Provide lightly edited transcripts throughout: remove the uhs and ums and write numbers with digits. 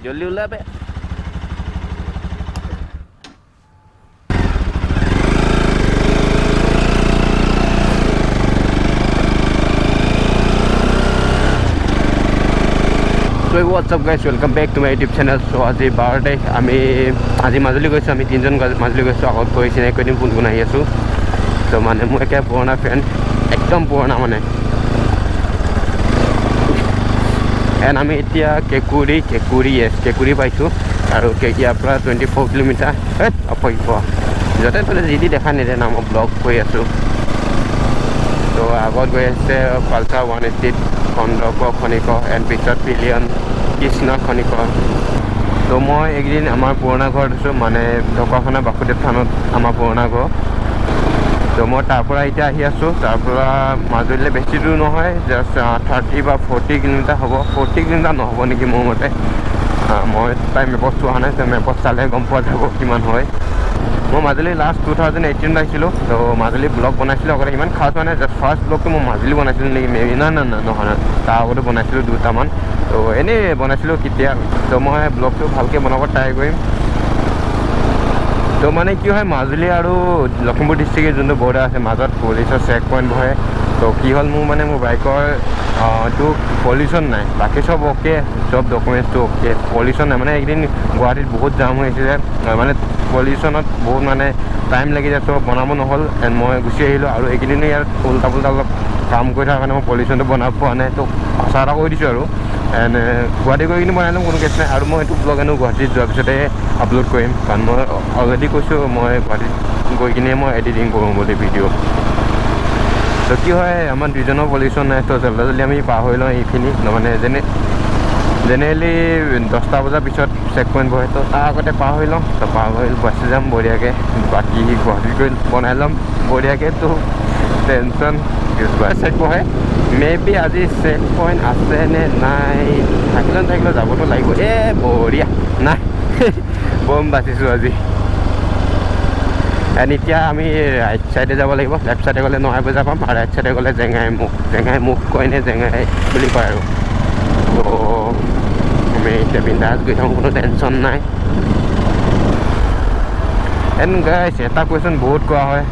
জলদি ওলাবে So what's up guys, welcome back to my YouTube channel. So আজি বাৰডে আমি আজি মাজুলী গৈছোঁ আমি তিনিজন মাজুলী গৈছোঁ আগত গৈ চিনাকি কৰি দিম কোন কোন আহি আছোঁ তো মানে মোৰ একে পুৰণা ফ্ৰেণ্ড একদম পুৰণা মানে এণ্ড আমি এতিয়া কেঁকুৰি পাইছোঁ আৰু ইয়াৰ পৰা 24 কিলোমিটাৰ য'তে ত'তে যি দেখা নিদিয়ে না মই ব্লগ কৰি আছোঁ তো আগত গৈ আছে পালচাৰ 180 কন্দৰ্প খনিক এণ্ড পিছত পিলিয়ন কৃষ্ণ খনিক তো মই এইকেইদিন আমাৰ পুৰণা ঘৰত আছোঁ মানে ঢকুৱাখানা বাসুদেৱ থানত আমাৰ পুৰণা ঘৰ তো মই তাৰ পৰা এতিয়া আহি আছোঁ তাৰ পৰা মাজুলীলৈ বেছি দূৰ নহয় জাষ্ট 30 বা 40 কিলোমিটাৰ হ'ব 40 কিলোমিটাৰ নহ'ব নেকি মোৰ মতে মই প্ৰায় মেপত চোৱা নাই মেপত চালে গম পোৱা যাব কিমান হয় মই মাজুলী লাষ্ট 2018 আহিছিলোঁ তো মাজুলী ব্লগ বনাইছিলোঁ আগতে ইমান খাছ হোৱা নাই জাষ্ট ফাৰ্ষ্ট ব্লগটো মই মাজুলী বনাইছিলোঁ নেকি মেবি নহয় তাৰ আগতে বনাইছিলোঁ দুটামান তো এনেই বনাইছিলোঁ কেতিয়া তো মই ব্লগটো ভালকৈ বনাব ট্ৰাই কৰিম তো মানে কি হয় মাজুলী আৰু লখিমপুৰ ডিষ্ট্ৰিক্টৰ যোনটো বৰ্ডাৰ আছে মাজত পুলিচৰ চেক পইণ্ট বহে তো কি হ'ল মোৰ মানে মোৰ বাইকৰ তো পলিউশ্যন নাই বাকী চব অ'কে চব ডকুমেণ্টছটো অ'কে পলিউশ্যন নাই মানে একদিন গুৱাহাটীত বহুত জাম হৈছিলে মানে পলিউশ্যনত বহুত মানে টাইম লাগি যায় চব বনাব নহ'ল এণ্ড মই গুচি আহিলোঁ আৰু এইকেইদিনে ইয়াত উল্টা পুল্টা অলপ কাম কৰি থকাৰ কাৰণে মই পলিউশ্যনটো বনাব পৰা নাই তো সঁচা এটা কৰি দিছোঁ আৰু এণ্ড গুৱাহাটী গৈ কিনে বনাই ল'ম কোনো কেছ নাই আৰু মই এইটো ব্লগ এনেও গুৱাহাটীত যোৱাৰ পিছতে আপলোড কৰিম কাৰণ মই অলৰেডি কৈছোঁ মই গুৱাহাটীত গৈ কিনে মই এডিটিং কৰোঁ বুলি ভিডিঅ' তো কি হয় আমাৰ দুইজনৰ পলিউশ্যন নাই তো জল্দি আমি পাৰ হৈ লওঁ এইখিনি মানে জেনেৰেলি 10টা বজাৰ পিছত চেক পইণ্ট বহে তো তাৰ আগতে পাৰ হৈ লওঁ তো পাৰ হৈ বাছি যাম বঢ়িয়াকৈ বাকী গুৱাহাটীত গৈ বনাই ল'ম বঢ়িয়াকৈ তো টেনশ্যন চেক বহে মেবি আজি চেক পইণ্ট আছে নে নাই থাকিলেও যাবতো লাগিব বঢ়িয়া নাই বম বাচিছোঁ আজি এণ্ড এতিয়া আমি ৰাইট ছাইডে যাব লাগিব লেফ্ট ছাইডে গ'লে 9 বজা পাম আৰু ৰাইট ছাইডে গ'লে জেঙাই মুখ কয় নে জেঙাই বুলি কয় আৰু তো আমি এতিয়া বিন্দাছ গৈ থাকোঁ কোনো টেনশ্যন নাই এণ্ড গাইছ এটা কুৱেশ্যন বহুত কোৱা হয়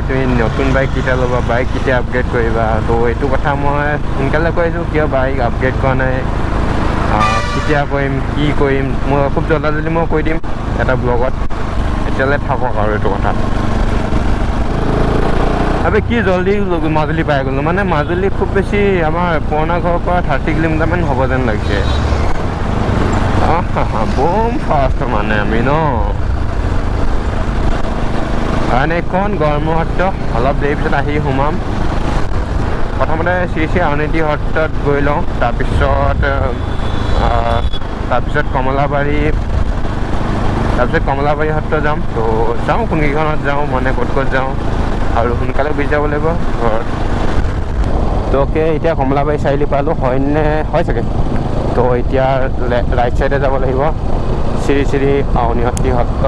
তুমি নতুন বাইক কেতিয়া ল'বা বাইক কেতিয়া আপগ্ৰেড কৰিবা তো এইটো কথা মই সোনকালে কৈছোঁ কিয় বাইক আপগ্ৰেড কৰা নাই কেতিয়া কৰিম কি কৰিম মই খুব জল্দি মই কৈ দিম এটা ব্লগত এতিয়ালৈ থাকক আৰু এইটো কথা আবে কি জল্দি মাজুলী পাই গ'লোঁ মানে মাজুলী খুব বেছি আমাৰ পুৰণা ঘৰৰ পৰা 30 কিলোমিটাৰমান হ'ব যেন লাগিছে বম ফাষ্ট মানে আমি ন কাৰণ এইখন গড়মূৰ সত্ৰ অলপ দেৰি পিছত আহি সোমাম প্ৰথমতে শ্ৰী আউনীআটী সত্ৰত গৈ লওঁ তাৰপিছত কমলাবাৰী সত্ৰ যাম তো যাওঁ কোনকেইখনত যাওঁ মানে ক'ত যাওঁ আৰু সোনকালে গুচি যাব লাগিব ঘৰত তো অ'কে এতিয়া কমলাবাৰী চাৰিআলি পালোঁ হয় চাগে তো এতিয়া ৰাইট ছাইডে যাব লাগিব শ্ৰী আউনীআটী সত্ৰ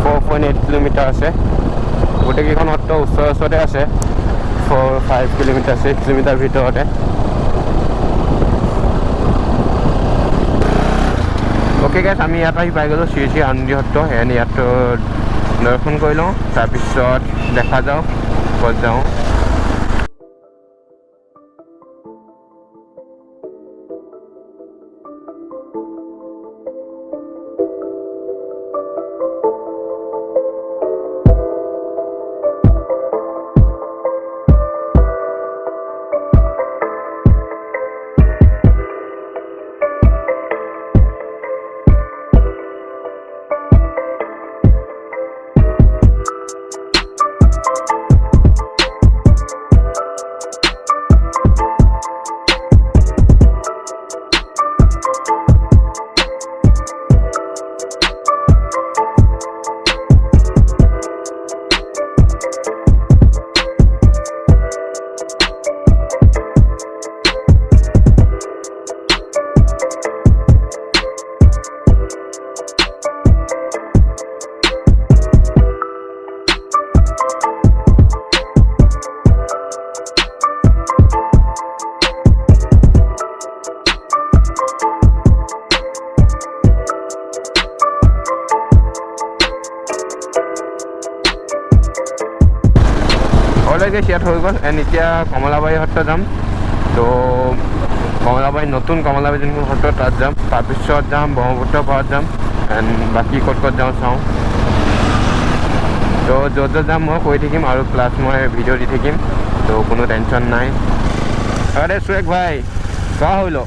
4.8 কিলোমিটাৰ আছে গোটেইকেইখন সত্ৰ ওচৰতে আছে 4-5 কিলোমিটাৰ 6 কিলোমিটাৰ ভিতৰতে অ'কে গাইছ আমি ইয়াত আহি পাই গ'লোঁ শ্ৰী আউনীআটী সত্ৰ এণ্ড ইয়াত দৰ্শন কৰি লওঁ তাৰপিছত দেখা যাওক ক'ত যাওঁ গাইছ ইয়াত হৈ গ'ল এণ্ড এতিয়া কমলাবাৰী সত্ৰ যাম তো কমলাবাৰী নতুন কমলাবাৰী যোনখন সত্ৰ তাত যাম তাৰপিছত যাম ব্ৰহ্মপুত্ৰ পাৰত যাম এণ্ড বাকী ক'ত ক'ত যাওঁ চাওঁ তো য'ত যাম মই কৈ থাকিম আৰু প্লাছ মই ভিডিঅ' দি থাকিম তো কোনো টেনশ্যন নাই আৰে সুয়েক ভাই কা হইল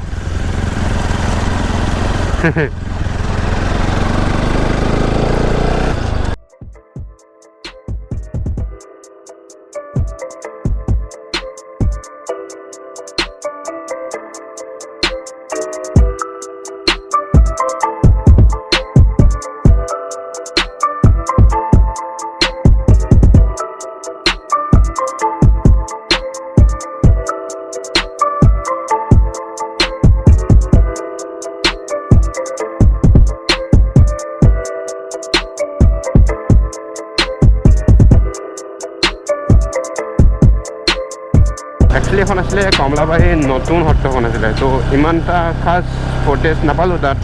एक्चुअली এখন আসলে কমলাবাৰী নতুন সত্ৰখন আছিলে তো ইমানটা খাস ফুটেজ নাপালোঁ তাত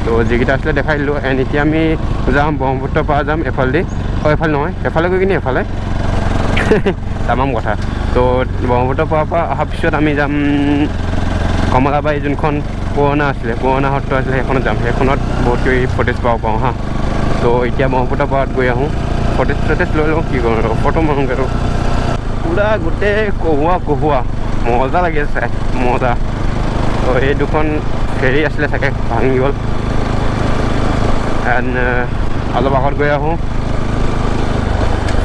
তো যিকেইটা আছিলে দেখাই দিলোঁ এণ্ড এতিয়া আমি যাম ব্ৰহ্মপুত্ৰ পাৰ যাম এফালেদি এফালে নহয় এফালে গৈ কিনে এফালে তামাম কথা তো ব্ৰহ্মপুত্ৰ পাৰৰ পৰা অহাৰ পিছত আমি যাম কমলাবাৰী যোনখন পুৰণা সত্ৰ আছিলে সেইখনত যাম সেইখনত বহুত কিবি ফুটেজ পাওঁ হা তো এতিয়া ব্ৰহ্মপুত্ৰ পাৰত গৈ আহোঁ ফুটেজ লৈ লওঁ কি কৰোঁ আৰু ফটো মাৰোঁগৈ আৰু পুৰা গোটেই কহুৱা মজা লাগি আছে মজা তো এই দুখন ফেৰী আছিলে চাগে ভাঙি গ'ল এণ্ড অলপ আগত গৈ আহোঁ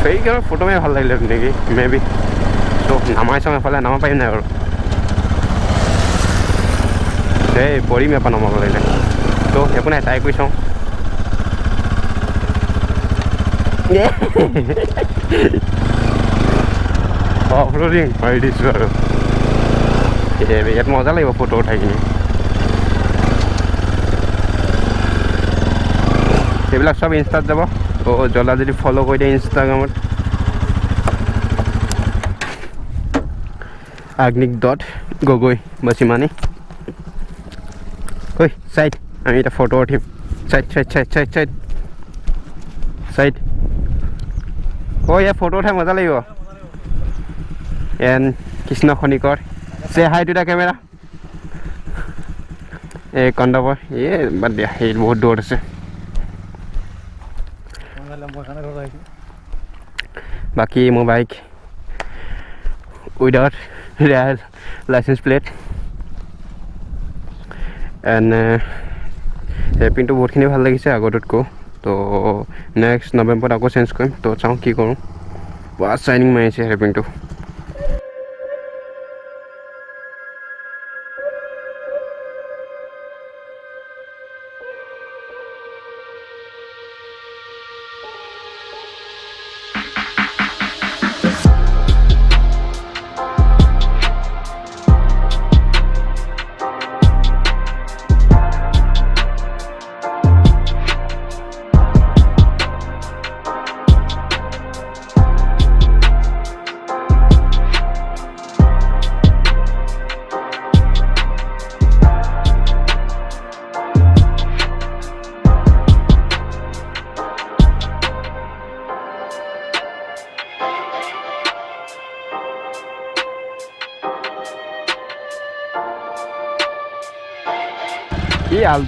ফেৰীখনৰ ফটো মাৰি ভাল লাগিলে নেকি মে বি তো নামাই চাওঁ এফালে নামাব পাৰিম নাই আৰু এই পৰিম এপাৰ নমাব লাগিলে তো একো নাই ট্ৰাই কৰি চাওঁ অফৰোডিং মাৰি দিছোঁ আৰু ইয়াত মজা লাগিব ফটো উঠাই কিনি সেইবিলাক চব ইনষ্টাত যাব তো জলা যদি ফ'ল' কৰি দিয়ে ইনষ্টাগ্ৰামত আগনিক ডট গগৈ বছ ইমানেই ঐ চাইড আমি এতিয়া ফটো উঠিম চাইড ইয়াত ফটো উঠাই মজা লাগিব এণ্ড কৃষ্ণ খনিকৰ চে হাই টু দ্য কেমেৰা এই কণ্ডবৰ বাদ দিয়া সেই বহুত দূৰত আছে বাকী মোৰ bike without license plate and হেয়াৰপিনটো বহুতখিনি ভাল লাগিছে আগতকৈ তো নেক্সট নৱেম্বৰত আকৌ চেঞ্জ কৰিম তো চাওঁ কি কৰোঁ পুৰা চাইনিং মাৰিছে হেয়াৰপিনটো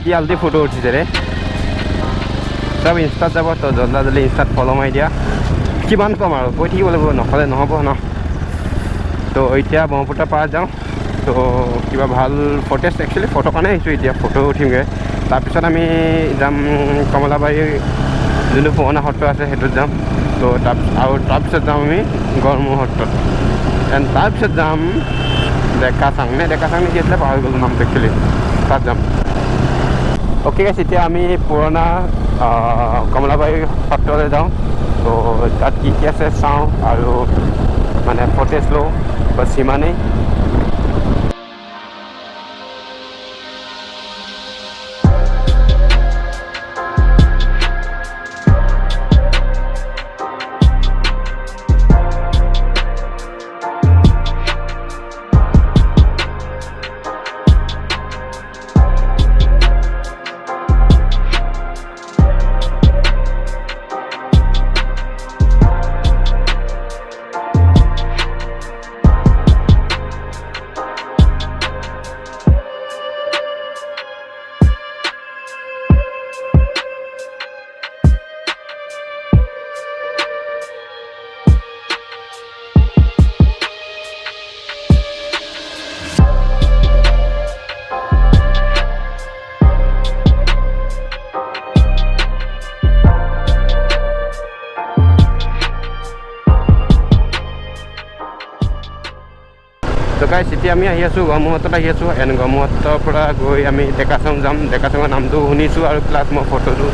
কি আলটি ফটো উঠিছে ৰে চব ইনষ্টাত যাব তো জল্দি ইনষ্টাত ফ'ল' মাৰি দিয়া কিমান কম আৰু কৈ থাকিব লাগিব নহ'লে নহ'ব ন তো এতিয়া ব্ৰহ্মপুত্ৰ পাৰত যাওঁ তো কিবা ভাল ফুটেজ একচুৱেলি ফটো কাৰণে আহিছোঁ এতিয়া ফটো উঠিমগৈ তাৰপিছত আমি যাম কমলাবাৰীৰ যোনটো পুৰণা সত্ৰ আছে সেইটোত যাম তো তাৰপিছত যাম আমি গড়মূৰ সত্ৰত এণ্ড তাৰপিছত যাম ডেকাচাং কি আছিলে পাহৰি গ'লোঁ নামটো একচুৱেলি তাত যাম অ'কে গাইছ এতিয়া আমি পুৰণা কমলাবাৰী সত্ৰলৈ যাওঁ তো তাত কি আছে চাওঁ আৰু মানে ফুটেজ লওঁ বাছ ইমানেই গাইছ এতিয়া আমি আহি আছোঁ গড়মূৰহটত আহি আছোঁ এণ্ড গড়মূৰহটৰ পৰা গৈ আমি ডেকাচাং যাম ডেকাচাঙৰ নামটো শুনিছোঁ আৰু প্লাছ মই ফটোটো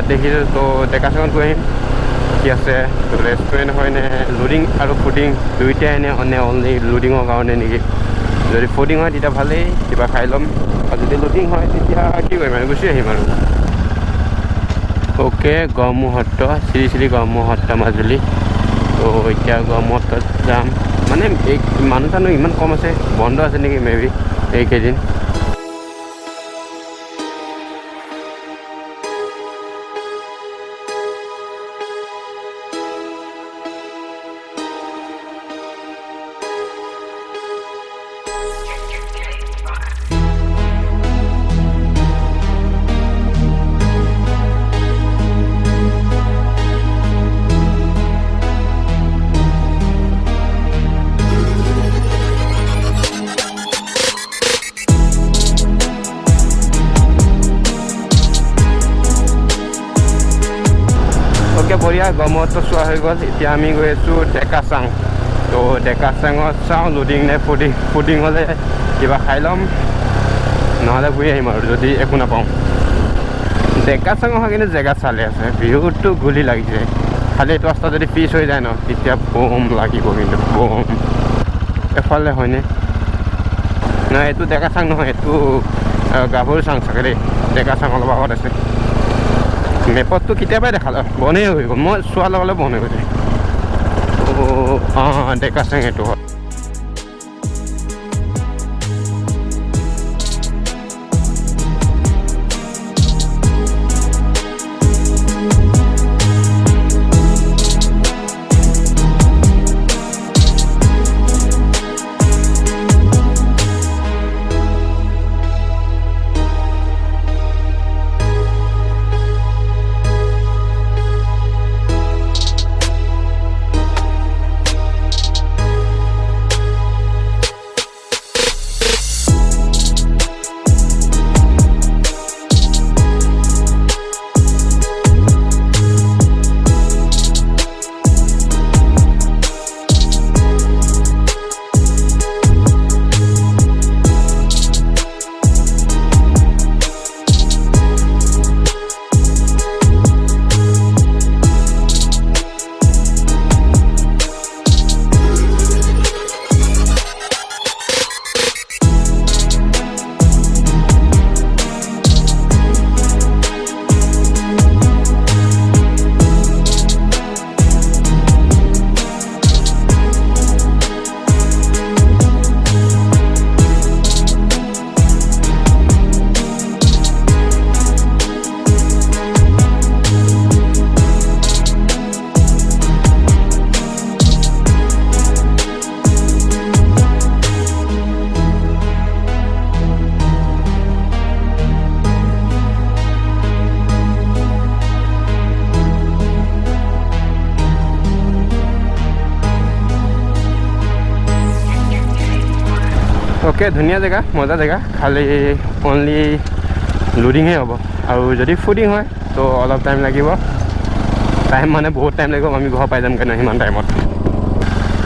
দেখিছোঁ তো ডেকাচাঙত গৈ আহিম কি আছে ৰেষ্টুৰেণ্ট হয়নে লোডিং আৰু ফুডিং দুইটাই নে অনলি লোডিঙৰ কাৰণে নেকি যদি ফুডিং হয় তেতিয়া ভালেই কিবা খাই ল'ম আৰু যদি লোডিং হয় তেতিয়া কি কৰিম আৰু গুচি আহিম আৰু অ'কে গড়মূৰহট শ্ৰী গড়মূৰহট মাজুলী তো এতিয়া গড়মূৰহটত যাম মানে এই মানুহ চানুহ ইমান কম আছে বন্ধ আছে নেকি মেবি এইকেইদিন বঢ়িয়া গড়মূৰহট চোৱা হৈ গ'ল এতিয়া আমি গৈ আছোঁ ডেকাচাং তো ডেকাচাঙত চাওঁ লোডিং নে ফুডিং হ'লে কিবা খাই ল'ম নহ'লে ঘূৰি আহিম আৰু যদি একো নাপাওঁ ডেকাচাঙৰ হয় কিন্তু জেগা চালে আছে ভিউটো গুলি লাগিছে খালি এইটো ৰাস্তা যদি পিচ হৈ যায় ন তেতিয়া বম লাগিব কিন্তু বম এফালে হয়নে নাই এইটো ডেকাচাং নহয় এইটো গাভৰু চাং চাগে দেই ডেকাচাং অলপ আগত আছে মেপতটো কেতিয়াবাই দেখালে বনেই হৈ গ'ল মই চোৱাৰ লগে লগে বন হৈ গৈছে অঁ ডেকাচাং এইটো হয় ओके धुनिया जगह मजा जगह खाली ओनली लोडिंग हे हम और जदि फुडिंग है तो अलग टाइम लगे टाइम माने बहुत टाइम लगे आम घर पाई जाम क्या सीमान टाइम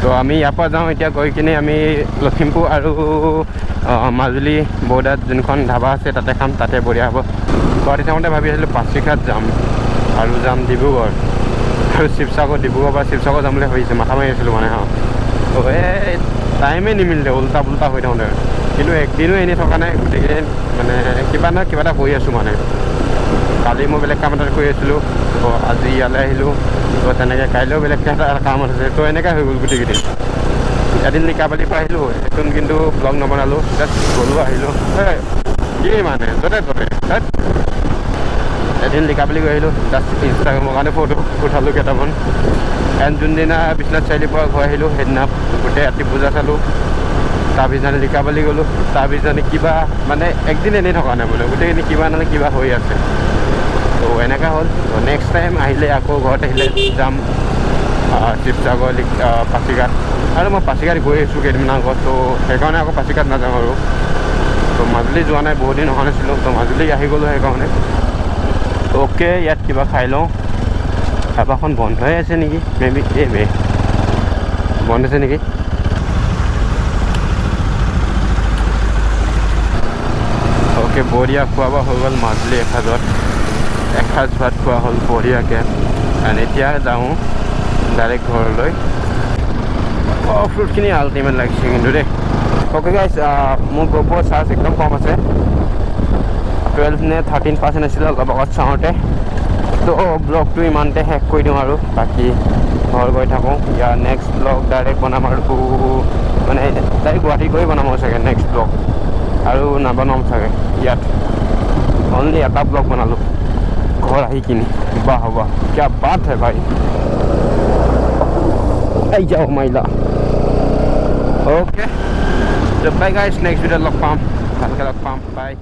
तो आम इार जाऊँ इतना गई कि लखीमपुर और माजुली बॉर्डार जोन ढाबा से ताते खाम ताते बढ़िया हम गुवाहाटी थामते भाई पासीघाट जाम और जाम डिब्रुगढ़ और शिवसागर डिब्रुगढ़ शिवसागर जाम भाई माथा मारि माने हाँ तो टाइमे निमिले उल्टा पुल्टा हो थाकोते किन्तु एकदिनो एने थका ना गए माने किबा ना किबा कर आसो माने काली मैं बेलेग काम कर तो आज इयाले तो तेने कल बेलेग काम आसे तो एने हो गल गोटे एदिन लिकाबाली एतुन किन्तु ब्लग नबनालो जस्ट गलो कि माने जते तते एदिन लिकाबाली गई जस्ट इन्स्टाग्राমৰ কাৰণে फोटो उठालो केटामान एंड जोनदिना विश्वनाथ चारिआलिर পৰা घर আহিলোঁ সেইদিনা गोटे राति पूजा चालू तार पिछदिना लिकाबाली गलो तार पिछदिना किबा माने एकदिन एने थका ना माने गोटेखिनि किबा ना किबा হৈ আছে तो एनेका हल तो नेक्स्ट टाइम आहिले आको घरत आहिले जाम शिवसागर पासीघाट और मैं पासीघाट गई आसो केइदिनमान आगत तो সেইকাৰণে आको पासीघाट नाजाम और तो माजुली जोৱা নাই बहुत दिन অহা নাছিলোঁ तो माजुली आহি গ'লো সেইকাৰণে ओके ইয়াত কিবা খাই লওঁ ধাবাখন বন্ধ হৈ আছে নেকি মেবি বন্ধ আছে নেকি ওকে বঢ়িয়া খোৱা হৈ গ'ল মাজুলী এসাঁজ ভাত খোৱা হ'ল বঢ়িয়াকৈ এণ্ড এতিয়া যাওঁ ডাইৰেক্ট ঘৰলৈ ফ্ৰুটখিনি আল্টিমেট লাগিছে কিন্তু দেই অ'কে গাইজ মোৰ GoPro চাৰ্জ একদম কম আছে 12 নে 13% আছিলে অলপ আগত চাওঁতে তো ব্লগটো ইমানতে শেষ কৰি দিওঁ আৰু বাকী ঘৰ গৈ থাকোঁ ইয়াৰ নেক্সট ব্লগ ডাইৰেক্ট বনাম আৰু মানে ডাইৰেক্ট গুৱাহাটী গৈ বনাম চাগে নেক্সট ব্লগ আৰু নবনাম চাগে ইয়াত অনলি এটা ব্লগ বনালোঁ ঘৰ আহি কিনি বাহ বাহ কিয়া বাত হে ভাই এই যাও মাইলা ওকে তো বাই গাইজ নেক্সট ভিডিঅ'ত লগ পাম ভালকৈ লগ পাম বাই